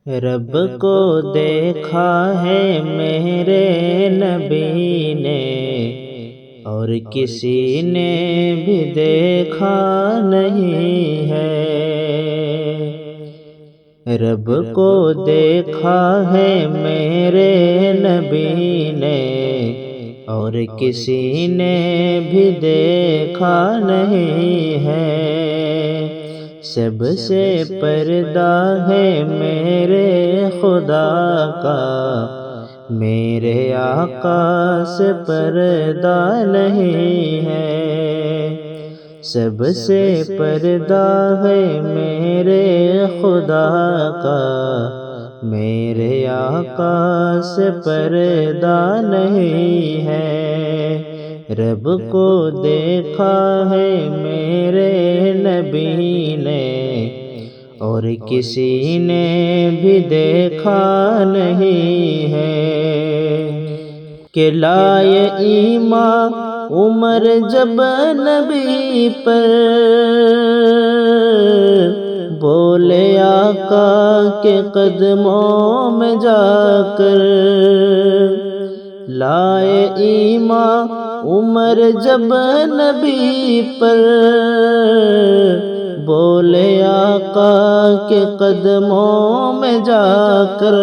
رب کو دیکھا ہے میرے نبی نے، اور کسی نے بھی دیکھا نہیں ہے۔ رب کو دیکھا ہے میرے نبی نے، اور کسی نے بھی دیکھا نہیں ہے۔ سب سے پردہ ہے میرے خدا کا، میرے آقا سے پردہ نہیں ہے۔ سب سے پردہ ہے میرے خدا کا، میرے آقا سے پردہ نہیں ہے۔ رب کو دیکھا ہے میرے نبی نے، اور کسی نے بھی دیکھا نہیں ہے۔ کہ لائے ایمان عمر جب نبی پر، بولے آقا کے قدموں میں جا کر۔ لائے ایمان عمر جب نبی پر، بولے آقا کے قدموں میں جا کر۔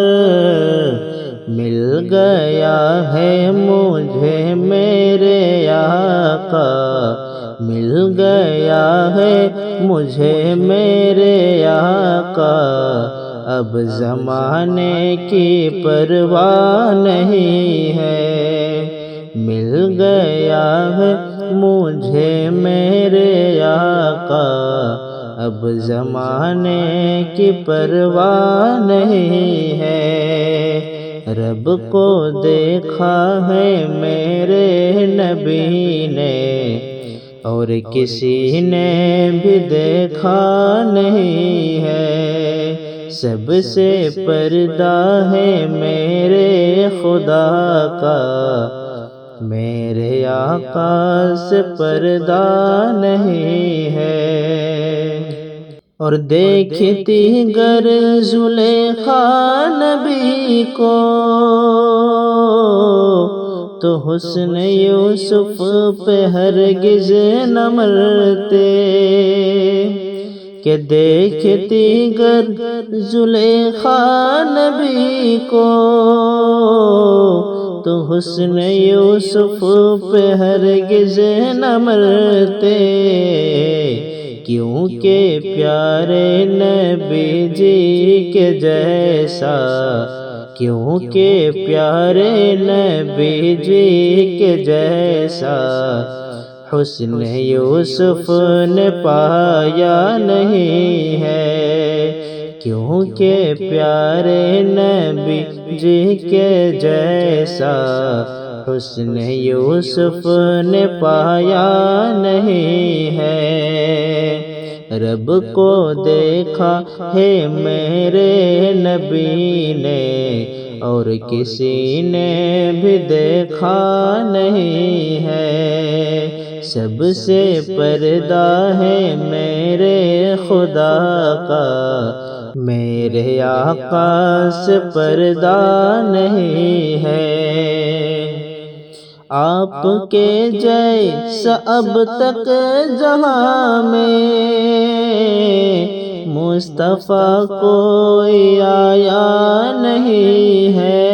مل گیا ہے مجھے میرے آقا، مل گیا ہے مجھے میرے آقا۔ اب زمانے کی پرواہ نہیں ہے، مل گیا ہے مجھے میرے آقا۔ اب زمانے کی پرواہ نہیں ہے۔ رب کو دیکھا ہے میرے نبی نے، اور کسی نے بھی دیکھا نہیں ہے۔ سب سے پردہ ہے میرے خدا کا، میرے آقا سے پردہ نہیں ہے۔ اور دیکھتی گر زلیخا نبی کو، تو حسن یوسف پہ ہرگز نہ مرتے۔ کہ دیکھتی گر زلیخا نبی کو، تو حسن یوسف پہ ہرگز نہ مرتے۔ کیونکہ پیارے نبی جی کے جیسا، کیونکہ پیارے نبی جی کے جیسا، حسن یوسف نے پایا نہیں ہے۔ کیونکہ پیارے نبی جی کے جیسا، حسن یوسف نے پایا نہیں ہے۔ رب کو دیکھا ہے میرے نبی نے، اور کسی نے بھی دیکھا نہیں ہے۔ سب سے پردہ ہے میرے خدا کا، میرے آقا سے پردہ نہیں ہے۔ آپ کے جیسا اب تک جہاں میں مصطفیٰ کوئی آیا نہیں ہے۔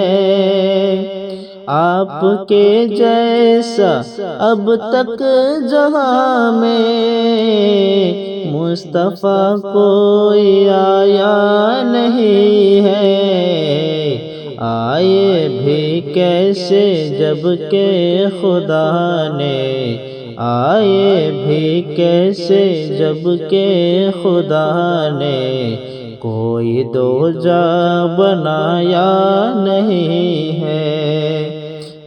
آپ کے جیسا اب تک جہاں میں مصطفیٰ کوئی آیا نہیں ہے۔ آئے بھی کیسے جب کہ خدا نے، آئے بھی کیسے جب کہ خدا نے کوئی دو جا بنایا نہیں ہے۔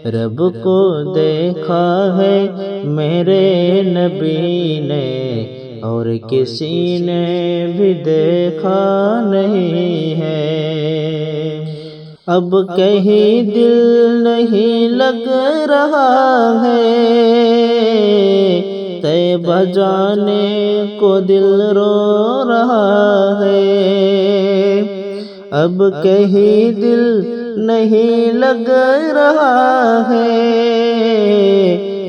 رب کو دیکھا ہے میرے نبی نے، اور کسی نے بھی دیکھا نہیں ہے۔ اب کہیں دل نہیں لگ رہا ہے، طیبہ جانے کو دل رو رہا ہے۔ اب کہیں دل نہیں لگ رہا ہے،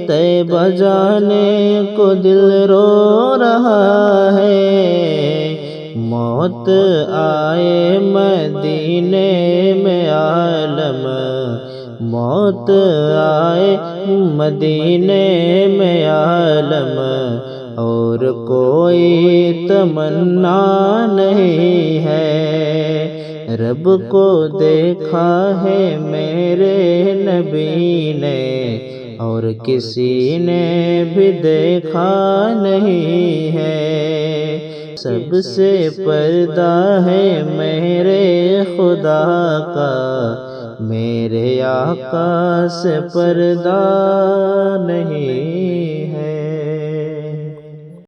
طیبہ جانے کو دل رو رہا ہے، موت آئے مدینے میں عالم، موت آئے مدینے میں عالم، اور کوئی تمنا نہیں ہے، رب کو دیکھا ہے میرے نبی نے، اور کسی نے بھی دیکھا نہیں ہے، سب سے پردہ ہے میرے خدا کا، میرے آقا سے پردہ نہیں